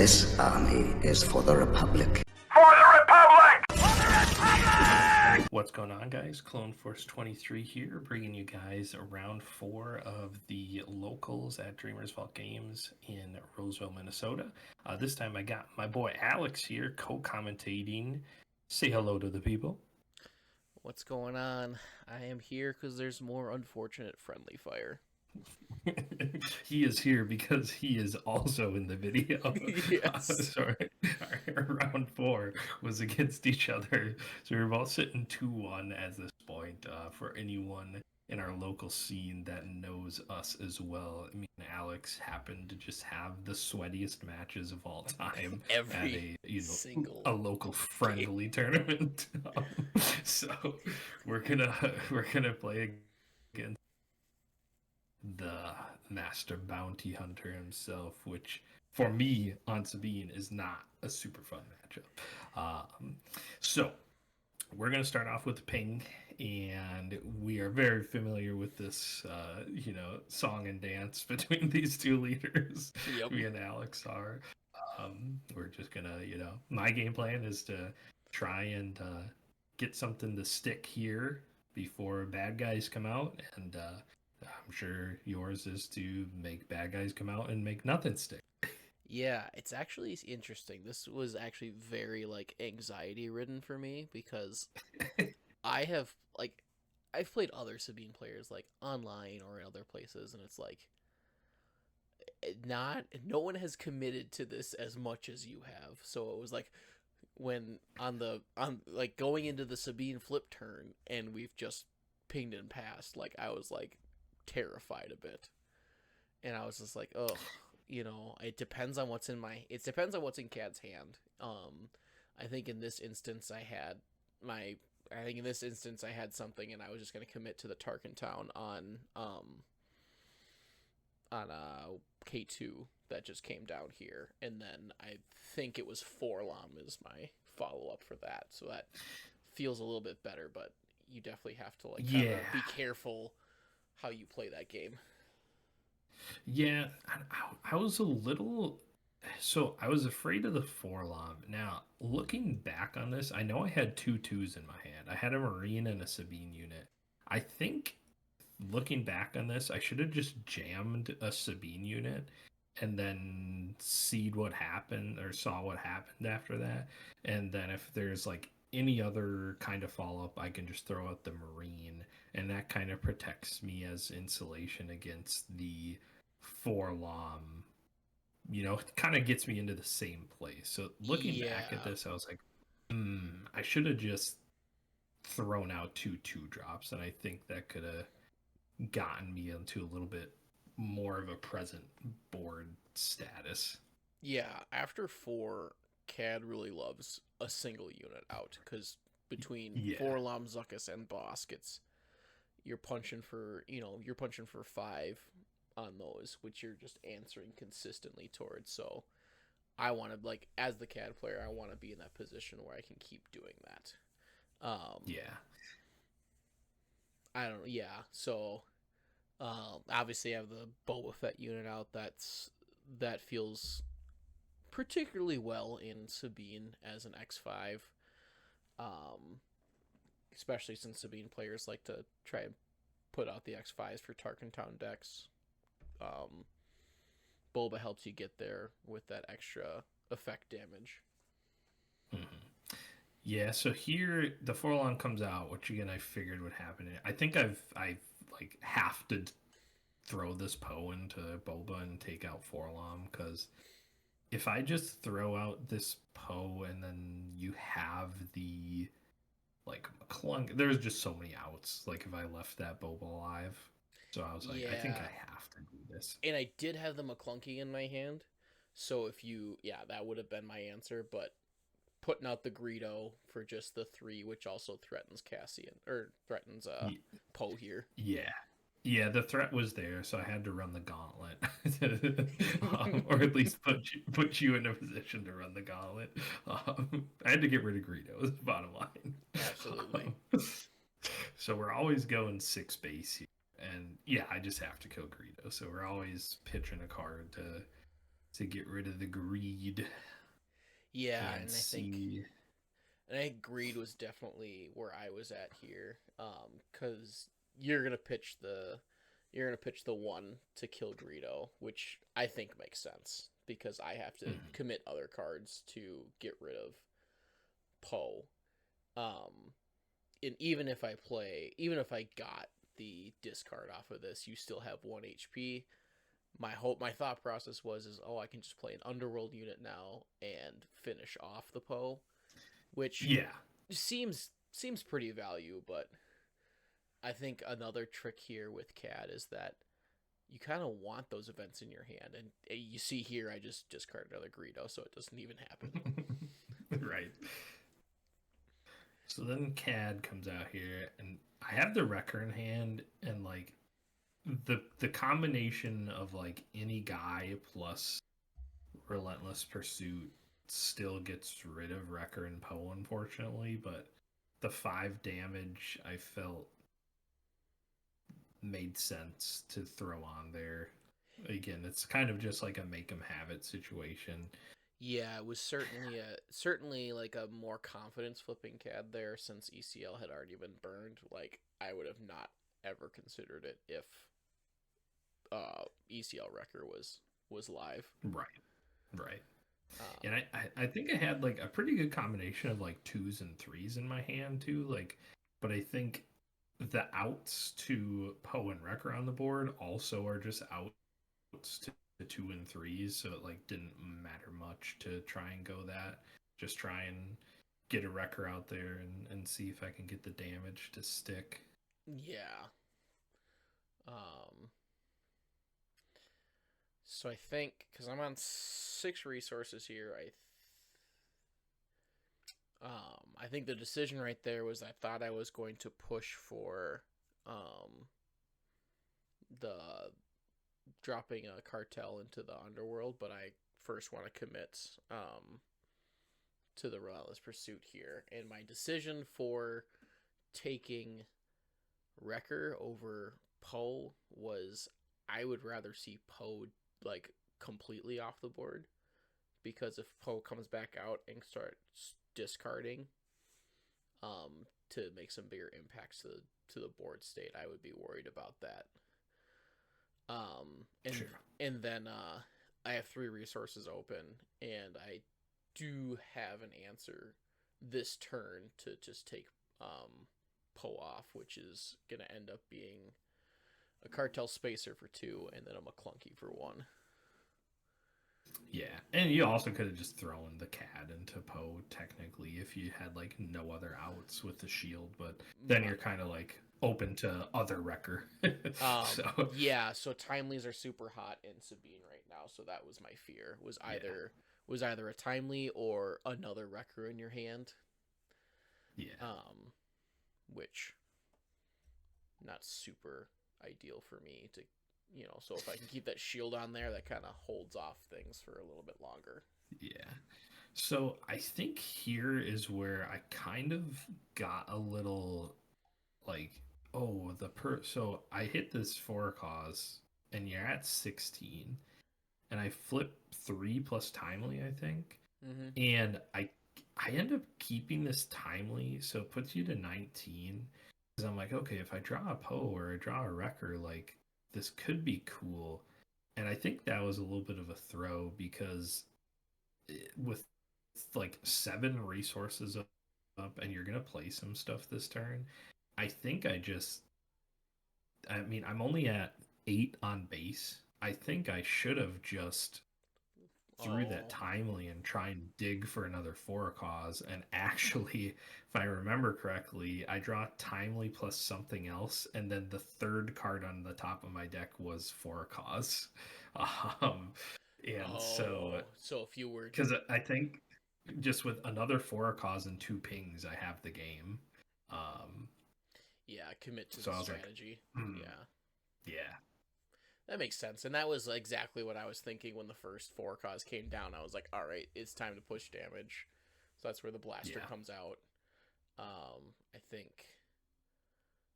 This army is for the Republic. What's going on, guys? Clone Force 23 here, bringing you guys round 4 of the locals at Dreamers Vault Games in Roseville, Minnesota. This time I got my boy Alex here co-commentating. Say hello to the people. What's going on? I am here because there's more unfortunate friendly fire. He is here because he is also in the video. Yes. Sorry, our round 4 was against each other, so we're both sitting 2-1 at this point. For anyone in our local scene that knows us as well, me and Alex happen to just have the sweatiest matches of all time Every at single a local friendly tournament. So we're gonna play against the master bounty hunter himself, which for me on Sabine is not a super fun matchup. So we're going to start off with the ping, and we are very familiar with this song and dance between these two leaders. Yep. Me and Alex are. We're just gonna, my game plan is to try and get something to stick here before bad guys come out, and I'm sure yours is to make bad guys come out and make nothing stick. Yeah, it's actually interesting. This was actually very anxiety ridden for me because I've played other Sabine players online or in other places, and it's no one has committed to this as much as you have. So it was when on going into the Sabine flip turn and we've just pinged and passed, I was terrified a bit, and I was just it depends on what's in Cad's hand. I think in this instance I had something, and I was just going to commit to the Tarkin Town on K2 that just came down here, and then I think it was Forlom is my follow-up for that, so that feels a little bit better, but you definitely have to be careful how you play that game. Yeah, I was a little... So I was afraid of the Forlom. Now, looking back on this, I know I had 2 2s in my hand. I had a Marine and a Sabine unit. I think, looking back on this, I should have just jammed a Sabine unit and then saw what happened after that. And then if there's any other kind of follow-up, I can just throw out the Marine, and that kind of protects me as insulation against the Forlom. It kind of gets me into the same place. So looking back at this, I was like, I should have just thrown out 2 2-drops, and I think that could have gotten me into a little bit more of a present board status. Yeah, after 4, Cad really loves a single unit out, because between Forlom, Zuckuss, and Bosk, you're punching for 5 on those, which you're just answering consistently towards. So I want to, as the Cad player, I want to be in that position where I can keep doing that. I don't know. Yeah. So obviously I have the Boba Fett unit out. That feels particularly well in Sabine as an X5. Especially since Sabine players like to try and put out the X5s for Tarkin Town decks. Boba helps you get there with that extra effect damage. Mm-hmm. Yeah, so here the Forlom comes out, which again I figured would happen. I think I have to throw this Poe into Boba and take out Forlom, because if I just throw out this Poe and then you have the McClung, there's just so many outs. If I left that Boba alive. So I was I think I have to do this. And I did have the McClunky in my hand. So that would have been my answer. But putting out the Greedo for just the 3, which also threatens Cassian, or threatens Poe here. Yeah, the threat was there, so I had to run the gauntlet, or at least put you in a position to run the gauntlet. I had to get rid of Greedo, is the bottom line. Absolutely. So we're always going 6 base here. And yeah, I just have to kill Greedo. So we're always pitching a card to to get rid of the greed Yeah, and see. and I think greed was definitely where I was at here. Because you're gonna pitch the one to kill Greedo, which I think makes sense because I have to Mhm. commit other cards to get rid of Poe. Um, and even if I got the discard off of this, you still have 1 HP. My thought process is I can just play an underworld unit now and finish off the Poe, which Yeah, seems pretty value, but I think another trick here with CAD is that you kind of want those events in your hand, and you see here I just discarded another Greedo, so it doesn't even happen. right. So then CAD comes out here, and I have the Wrecker in hand, and like the combination of like any guy plus Relentless Pursuit still gets rid of Wrecker and Poe, unfortunately, but the 5 damage I felt made sense to throw on there. Again, it's kind of just like a make 'em have it situation. Yeah, it was certainly like a more confidence flipping CAD there since ECL had already been burned. Like I would have not ever considered it if ECL Wrecker was live. Right, right. Um, And I think I had like a pretty good combination of like twos and threes in my hand too. Like, but I think the outs to Poe and Wrecker on the board also are just outs to the two and threes, so it like didn't matter much to try and go that. Just try and get a Wrecker out there and see if I can get the damage to stick. yeah. Um, so I think because I'm on 6 resources here, I think the decision right there was I thought I was going to push for the dropping a cartel into the underworld, but I first want to commit to the Relentless Pursuit here. And my decision for taking Wrecker over Poe was I would rather see Poe like completely off the board because if Poe comes back out and starts discarding to make some bigger impacts to the board state, I would be worried about that. And Sure. and then I have 3 resources open, and I do have an answer this turn to just take Poe off, which is gonna end up being a cartel spacer for 2, and then a McClunky for 1. Yeah, and you also could have just thrown the CAD into Poe technically if you had like no other outs with the shield, but then you're kind of like open to other Wrecker. So Yeah, so timelies are super hot in Sabine right now, so that was my fear. Was either a timely or another Wrecker in your hand. yeah, Which not super ideal for me to, so if I can keep that shield on there, that kind of holds off things for a little bit longer. yeah. So I think here is where I kind of got a little like, oh, so I hit this 4 cause and you're at 16 and I flip 3 plus timely, I think. Mm-hmm. And I end up keeping this timely, so it puts you to 19. Because I'm like, okay, if I draw a Poe or I draw a Wrecker, like this could be cool. And I think that was a little bit of a throw because with like 7 resources up and you're gonna play some stuff this turn, I think I mean, I'm only at 8 on base. I think I should have just through that Oh, timely and try and dig for another 4 cause. And actually, if I remember correctly, I draw timely plus something else, and then the third card on the top of my deck was 4 cause. Um, and so, so if you were, because I think just with another 4 cause and 2 pings, I have the game. Um, yeah, commit to so the I was like, strategy. hmm, Yeah, yeah, that makes sense. And that was exactly what I was thinking when the first 4 cause came down. I was like, all right, it's time to push damage. So that's where the blaster yeah, comes out. I think,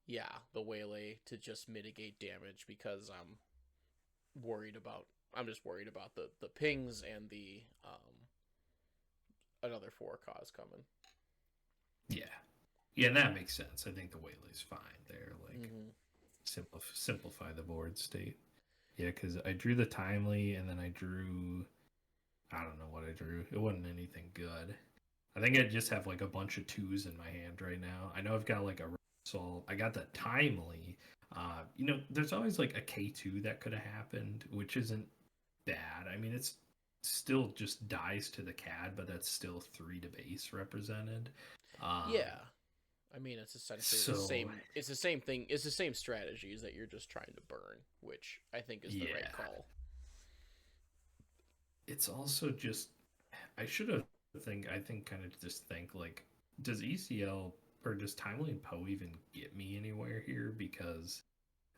yeah, the waylay to just mitigate damage because I'm worried about I'm just worried about the pings and the another 4 cause coming. Yeah. Yeah, and that makes sense. I think the waylay's fine there. Like, Mm-hmm. simplify the board state. Yeah, because I drew the timely, and then I drew. I don't know what I drew. It wasn't anything good. I think I just have like a bunch of twos in my hand right now. I know I've got like a Sol. I got the timely. There's always like a K2 that could have happened, which isn't bad. I mean, it's still just dies to the CAD, but that's still 3 to base represented. Yeah, I mean it's essentially the So same. It's the same thing. It's the same strategies that you're just trying to burn, which I think is the right yeah, call. it's also just I should have kind of just think like, does ECL or does Timely and Poe even get me anywhere here? Because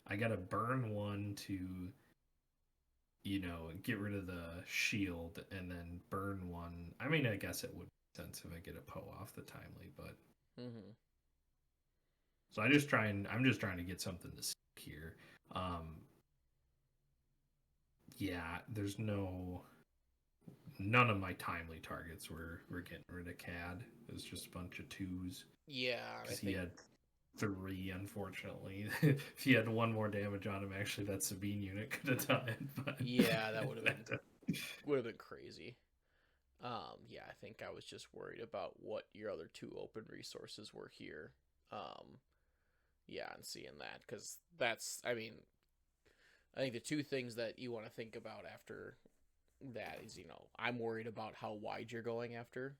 I gotta burn one to get rid of the shield and then burn one. I mean, I guess it would make sense if I get a Poe off the Timely, but Mm-hmm. so I'm just trying to get something to stick here. Um, yeah, there's none of my timely targets were getting rid of CAD. It was just a bunch of twos Yeah, I because he think. had 3, unfortunately. If he had 1 more damage on him, actually that Sabine unit could have done it. But Yeah, that would have been crazy. Yeah, I think I was just worried about what your other 2 open resources were here. Yeah, and seeing that because that's, I mean, I think the 2 things that you want to think about after that is, I'm worried about how wide you're going after.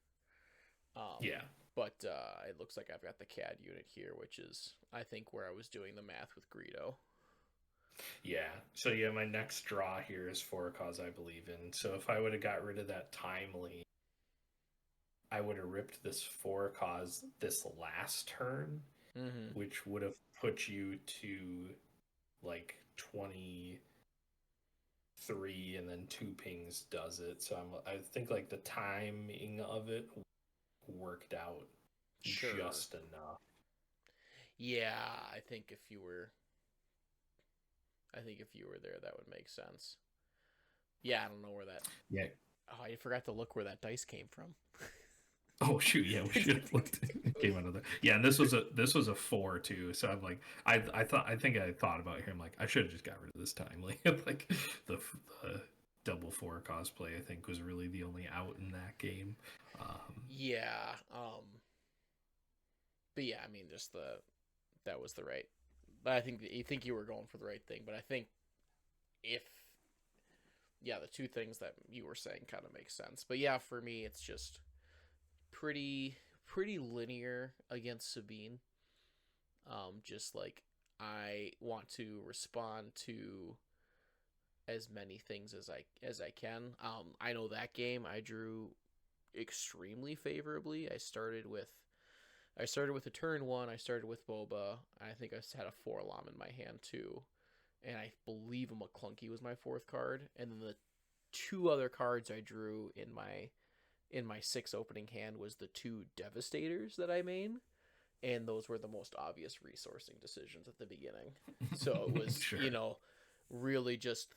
Um, yeah, but it looks like I've got the CAD unit here, which is, I think, where I was doing the math with Greedo. yeah. So yeah, my next draw here is 4 cause I believe in. So if I would have got rid of that timely, I would have ripped this 4 cause this last turn, Mm-hmm. which would have put you to like 23, and then 2 pings does it. So I think like the timing of it worked out Sure. just enough. Yeah, I think if you were there, that would make sense. Yeah, I don't know where that. Yeah. Oh, I forgot to look where that dice came from. Oh shoot, yeah, we should have looked. Came out of there. Yeah, and this was a 4 too. So I'm like, I think I thought about it here. I'm like, I should have just got rid of this timely. Like the double 4 cosplay, I think was really the only out in that game. Yeah. But yeah, I mean, that was the right. But I think you were going for the right thing. But I think if yeah, the 2 things that you were saying kind of make sense. But yeah, for me, it's just pretty linear against Sabine. Just like I want to respond to as many things as I can. I know that game I drew extremely favorably. I started with a turn 1. I started with Boba. I think I had a 4 Lam in my hand too, and I believe a McClunky was my 4th card. And then the 2 other cards I drew in my 6 opening hand was the 2 Devastators that I made, and those were the most obvious resourcing decisions at the beginning. So it was, Sure. really just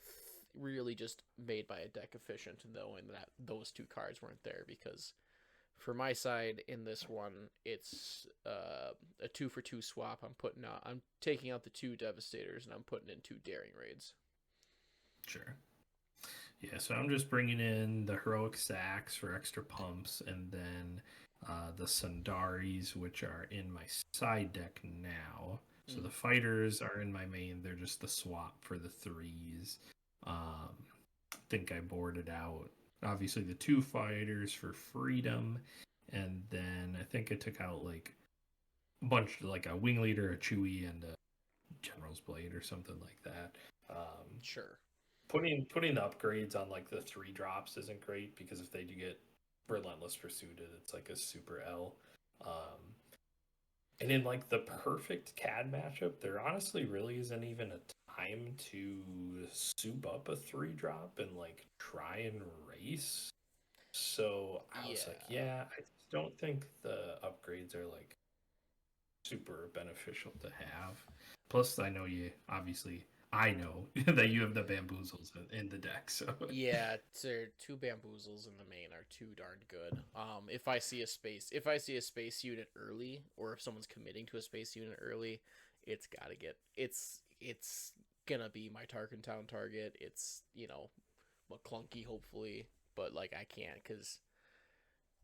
made by a deck efficient, knowing that those 2 cards weren't there because for my side in this one, it's a 2-for-2 swap. I'm taking out the 2 Devastators and I'm putting in 2 Daring Raids. Sure. Yeah, so I'm just bringing in the heroic sacks for extra pumps, and then the Sundaris, which are in my side deck now. So the fighters are in my main. They're just the swap for the 3s. I think I boarded out obviously the 2 fighters for freedom, and then I think I took out like a bunch, like a wing leader, a Chewie, and a General's Blade or something like that. Sure. Putting the upgrades on like the 3 drops isn't great because if they do get Relentless Pursuited, it's like a super L. And in like the perfect CAD matchup, there honestly really isn't even a time to soup up a 3 drop and like try and race. So I was like, Yeah. yeah, I just don't think the upgrades are like super beneficial to have. Plus, I know you obviously I know that you have the bamboozles in the deck, so Yeah, two bamboozles in the main are too darn good. If I see a space unit early, or if someone's committing to a space unit early, it's gotta get it's gonna be my Tarkentown target. It's McClunky hopefully, but like I can't because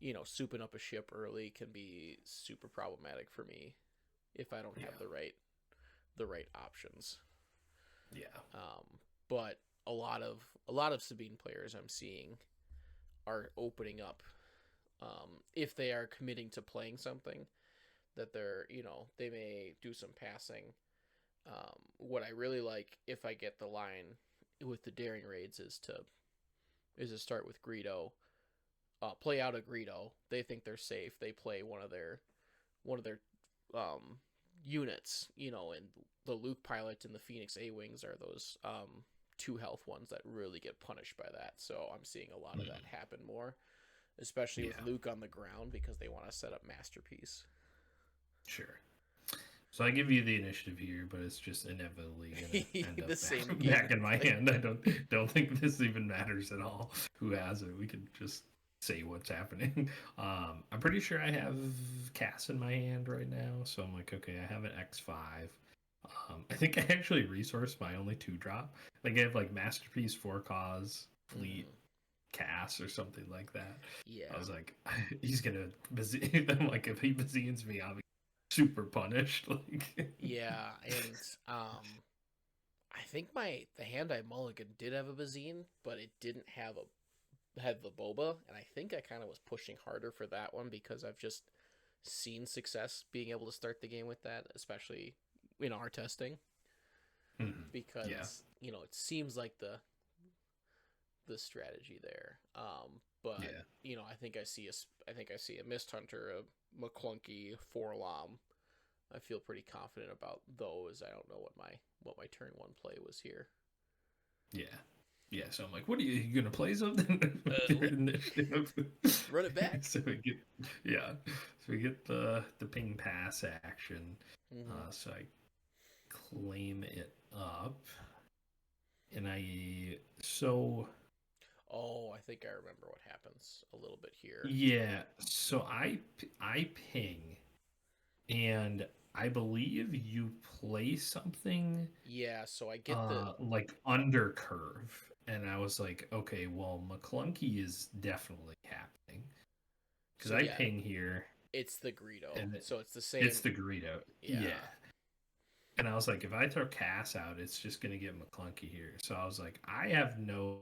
souping up a ship early can be super problematic for me if I don't have the right options. yeah, But a lot of Sabine players I'm seeing are opening up, if they are committing to playing something that they may do some passing. What I really like if I get the line with the daring raids is to start with Greedo, play out a Greedo. They think they're safe. They play one of their units, and the Luke pilot and the Phoenix A wings are those 2 health ones that really get punished by that. So I'm seeing a lot of that happen more, especially with Luke on the ground because they want to set up Masterpiece. sure. So I give you the initiative here, but it's just inevitably gonna end The up same back game. in my hand. I don't think this even matters at all. Who has it? We could just say what's happening. I'm pretty sure I have Cass in my hand right now, so I'm like, okay, I have an X5. I think I actually resourced my only 2-drop. Like I have like Masterpiece, For Cause, Fleet, Cass, or something like that. Yeah. I was like, he's gonna I'm like, if he bazines me, I'll be super punished. Like, Yeah, and I think the hand I mulligan did have a Bazine, but it didn't have the boba, and I think I kind of was pushing harder for that one because I've just seen success being able to start the game with that, especially in our testing, yeah, because it seems like the strategy there. But yeah, I think I see a Mist Hunter, a McClunky, Forlom. I feel pretty confident about those. I don't know what my turn 1 play was here. yeah, yeah. So I'm like, what are you gonna play something with your initiative? Run it back. So we get, yeah, so we get the ping pass action. Mm-hmm. So I claim it up, and Oh, I think I remember what happens a little bit here. yeah. So I ping, and I believe you play something Yeah, so I get the like under curve, and I was like, okay, well, McClunky is definitely happening because so I yeah, ping here, it's the Greedo. and So it's the same. it's the Greedo, Yeah. yeah. And I was like, if I throw Cass out, it's just gonna get McClunky here. So I was like, I have no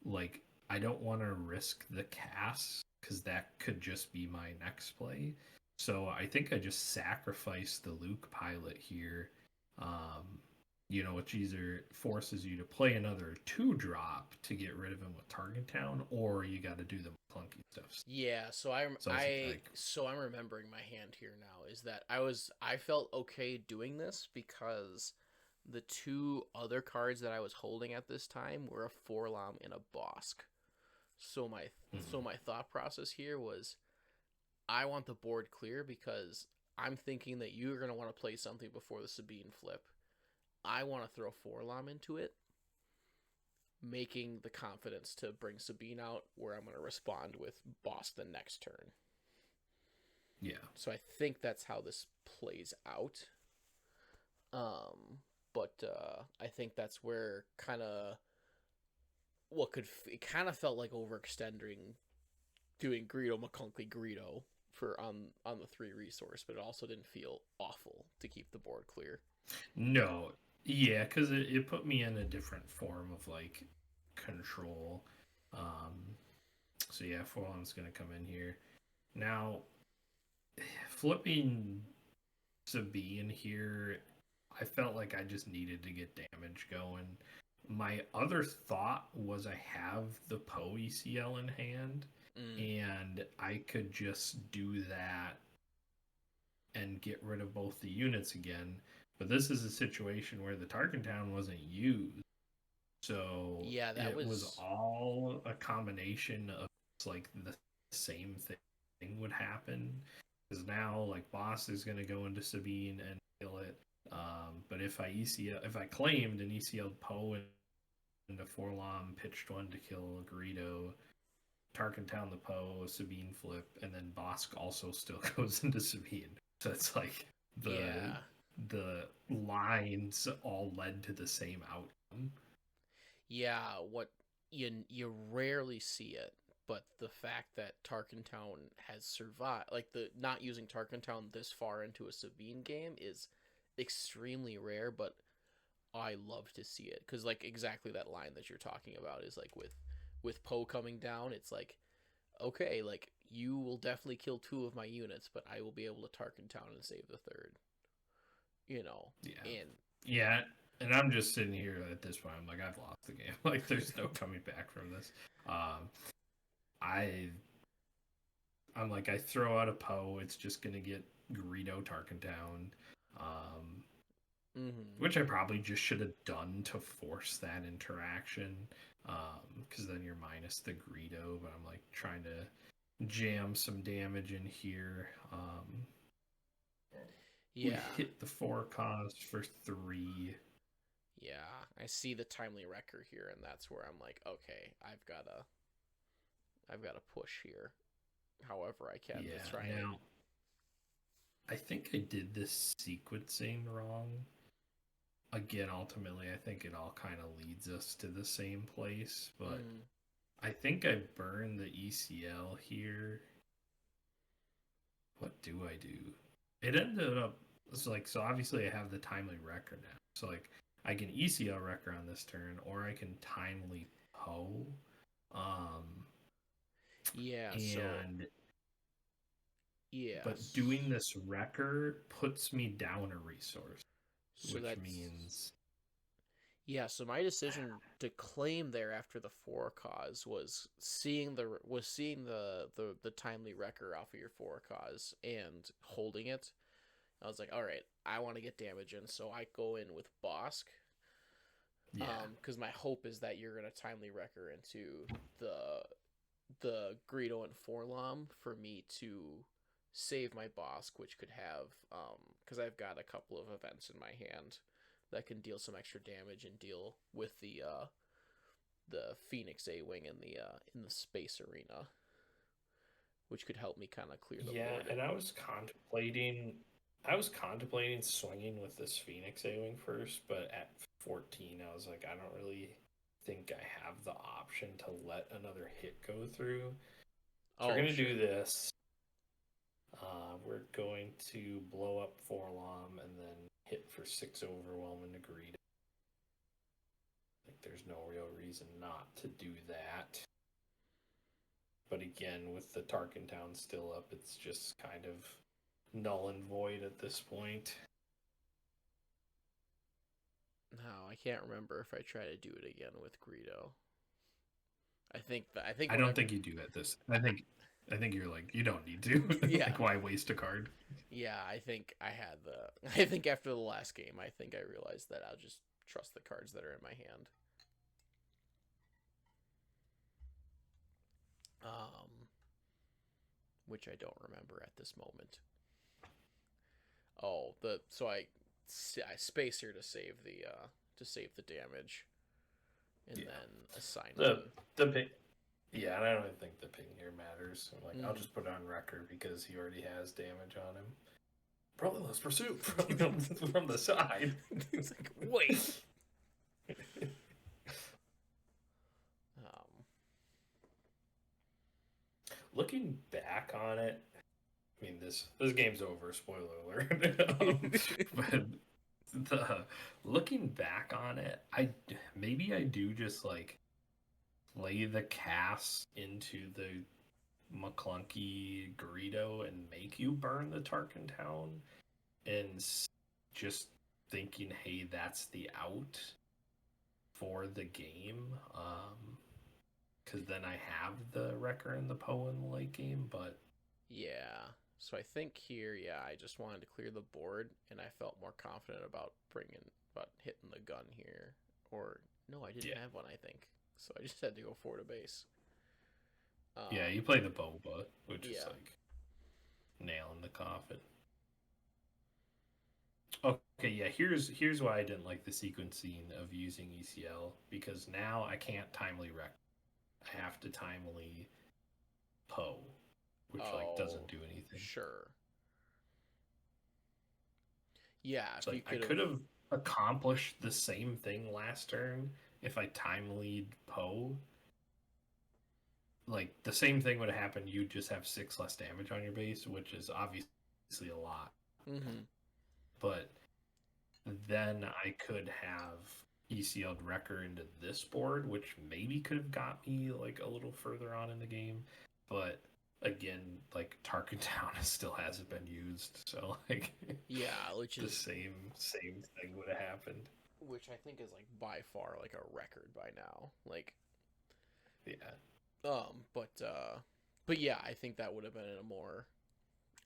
like, I don't want to risk the Cass because that could just be my next play. So I think I just sacrifice the Luke pilot here. Which either forces you to play another 2-drop to get rid of him with Target Town, or you got to do the clunky stuff. Yeah, so I'm remembering my hand here now is that I felt okay doing this because the 2 other cards that I was holding at this time were a Forlom and a Bosk. So my thought process here was I want the board clear because I'm thinking that you're going to want to play something before the Sabine flip. I want to throw Forlom into it, making the confidence to bring Sabine out where I'm going to respond with Boss the next turn. Yeah. So I think that's how this plays out. But I think that's where it kind of felt like overextending doing Greedo McClunky Greedo for on the 3 resource, but it also didn't feel awful to keep the board clear. No, yeah, because it put me in a different form of like control. So yeah, Forlom's gonna come in here now. Flipping Sabine here, I felt like I just needed to get damage going. My other thought was I have the Poe ECL in hand, and I could just do that and get rid of both the units again. But this is a situation where the Tarkentown wasn't used. So yeah, it was all a combination of like the same thing would happen. Because now like Boss is gonna go into Sabine and kill it. But if I claimed an ECL Poe into Forlom, pitched one to kill Greedo, Tarkentown the Poe, Sabine flip, and then Bosk also still goes into Sabine. So it's like the lines all led to the same outcome. Yeah, what you rarely see it, but the fact that Tarkentown has survived, like the not using Tarkentown this far into a Sabine game is extremely rare, but I love to see it because like exactly that line that you're talking about is like with Poe coming down, it's like okay, like you will definitely kill 2 of my units, but I will be able to Tarkentown and save the third. And yeah, and I'm just sitting here at this point. I'm like, I've lost the game. Like, there's no coming back from this. I'm like, I throw out a Poe, it's just gonna get Greedo Tarkentown, which I probably just should have done to force that interaction, because then you're minus the Greedo. But I'm like trying to jam some damage in here. We hit the 4 cost for 3. Yeah, I see the timely wrecker here, and that's where I'm like, okay, I've gotta push here, however I can to try and. I think I did this sequencing wrong. Again, ultimately, I think it all kind of leads us to the same place, but I think I burned the ECL here. What do I do? It ended up so obviously I have the timely wrecker now. So like I can ECL wrecker on this turn, or I can timely Poe. But doing this wrecker puts me down a resource, which means. Yeah, so my decision to claim there after the 4 cause was seeing the timely wrecker off of your 4 cause and holding it. I was like, all right, I want to get damage in, so I go in with Bosk. Yeah. Because my hope is that you're gonna timely wrecker into the Greedo and Forlom for me to save my Bosk, which could have because I've got a couple of events in my hand that can deal some extra damage and deal with the Phoenix A-Wing in the space arena, which could help me kind of clear the board. Yeah, and I was contemplating swinging with this Phoenix A-Wing first, but at 14, I was like, I don't really think I have the option to let another hit go through. So we're going to do this. We're going to blow up Forlom and then hit for 6 overwhelming to Greedo. Like, there's no real reason not to do that. But again, with the Tarkentown still up, it's just kind of null and void at this point. No, I can't remember if I try to do it again with Greedo. I don't think you do at this. I think you're like, you don't need to. Yeah. Like, why waste a card? Yeah, I think I think after the last game, I think I realized that I'll just trust the cards that are in my hand. Which I don't remember at this moment. Oh, so I space here to save the damage, and then assign Yeah, and I don't even think the ping here matters. I'm like, I'll just put it on record because he already has damage on him. Probably less pursuit from the side. It's like, wait. Looking back on it, I mean, this game's over. Spoiler alert. But looking back on it, I do just like lay the cast into the McClunky Greedo and make you burn the Tarkentown, and just thinking, hey, that's the out for the game. Because then I have the Wrecker and the Poe in the late game, but. Yeah. So I think here, I just wanted to clear the board, and I felt more confident about hitting the gun here. Or, no, I didn't have one, I think. So I just had to go forward a base. Yeah, you play the Boba, which is like nail in the coffin. Okay, yeah. Here's why I didn't like the sequencing of using ECL, because now I can't timely rec. I have to timely Poe, which like doesn't Oh, do anything. sure. Yeah, It's if you like I could have. could have accomplished the same thing last turn if I timely Poe. Like the same thing would have happened. You'd just have 6 less damage on your base, which is obviously a lot. Mm-hmm. But then I could have ECL'd Wrecker into this board, which maybe could have got me like a little further on in the game. But again, like Tarkin Town still hasn't been used, so like Yeah, which the is same thing would have happened. which I think is like by far like a record by now. Like, Yeah. but yeah, I think that would have been a more.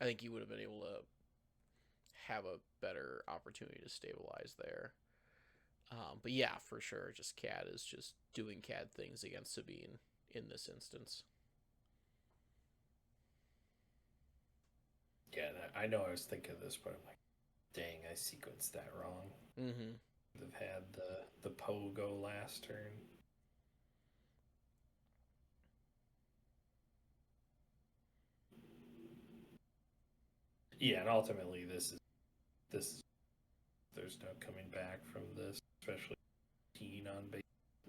I think you would have been able to have a better opportunity to stabilize there. But yeah, for sure, just Cad is just doing Cad things against Sabine in this instance. Yeah, I know I was thinking of this, but I'm like, dang, I sequenced that wrong. Mm-hmm. Would have had the Poe go last turn. Yeah, and ultimately this there's no coming back from this, especially keen on base,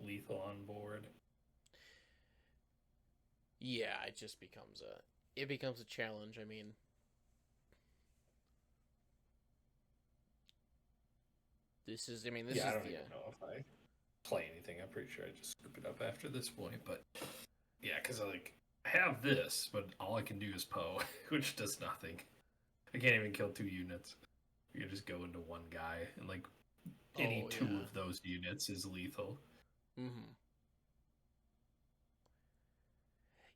lethal on board. Yeah, it becomes a challenge. I mean, this Yeah, I is don't the even know if I play anything. I'm pretty sure I just scoop it up after this point. But yeah, because I have this, but all I can do is Poe, which does nothing. I can't even kill 2 units. You just go into one guy, and like any oh 2 yeah. of those units is lethal. Mm-hmm.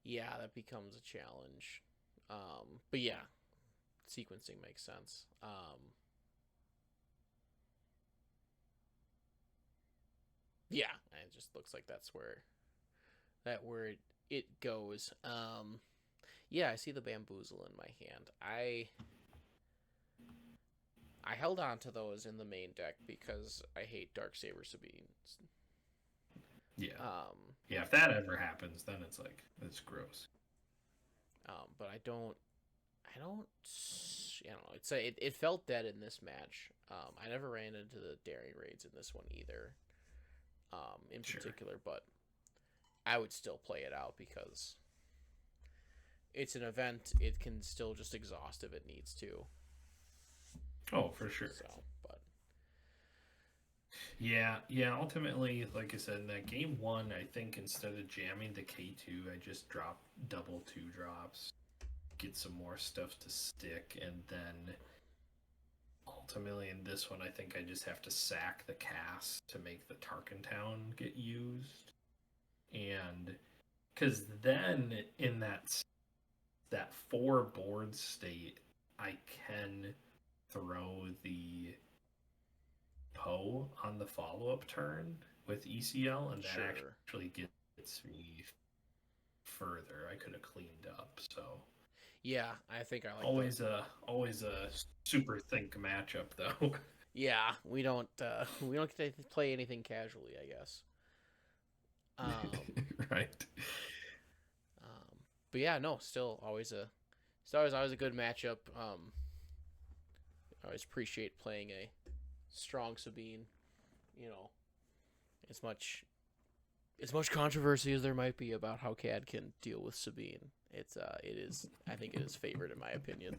Yeah, that becomes a challenge. But yeah, sequencing makes sense. Yeah, it just looks like that's where it goes. Yeah, I see the bamboozle in my hand. I held on to those in the main deck because I hate Darksaber Sabines. Yeah, Um, yeah. If that ever happens, then it's gross. but I don't know. It felt dead in this match. I never ran into the daring raids in this one either. In Sure. particular, but I would still play it out because it's an event. It can still just exhaust if it needs to. Oh, for sure. So, but Yeah, yeah. Ultimately, like I said, in that game one, I think instead of jamming the K2, I just dropped double 2 drops, get some more stuff to stick, and then ultimately in this one, I think I just have to sack the cast to make the Tarkin Town get used, and because then in that 4 board state, I can throw the Poe on the follow up turn with ECL, and that sure. actually gets me further. I could have cleaned up. So Yeah, I think I like the. always a super think matchup though. Yeah, we don't get to play anything casually, I guess. Um, Right. um, but yeah, no, still always a good matchup. I always appreciate playing a strong Sabine. You know, as much as much controversy as there might be about how Cad can deal with Sabine, it is I think it is favored in my opinion.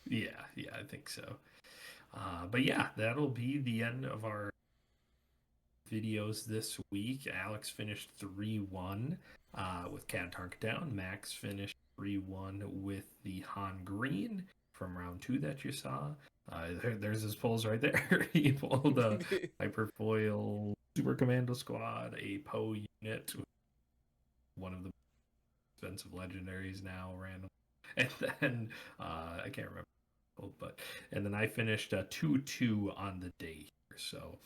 Yeah, yeah, I think so. But yeah, that'll be the end of our videos this week. Alex finished 3-1 with Cad Tark down. Max finished 3-1 with the Han Green from round 2 that you saw. There's his pulls right there. He pulled a Hyperfoil Super Commando Squad, a Poe unit, one of the expensive legendaries now, random. And then, I can't remember, but, and then I finished 2-2 on the day here. So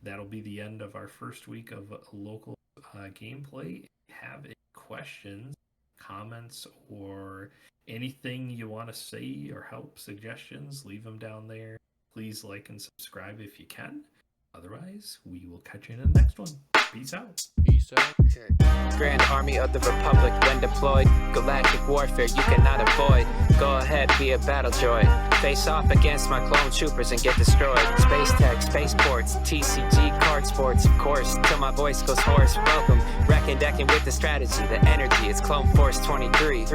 that'll be the end of our first week of local gameplay. If you have any questions, comments, or anything you want to say or help suggestions, leave them down there. Please like and subscribe if you can. Otherwise, we will catch you in the next one. Peace out. Peace out. Grand Army of the Republic when deployed. Galactic warfare you cannot avoid. Go ahead, be a battle droid. Face off against my clone troopers and get destroyed. Space tech, spaceports, TCG, card sports, of course. Till my voice goes hoarse. Welcome, wrecking, decking with the strategy. The energy, it's Clone Force 23.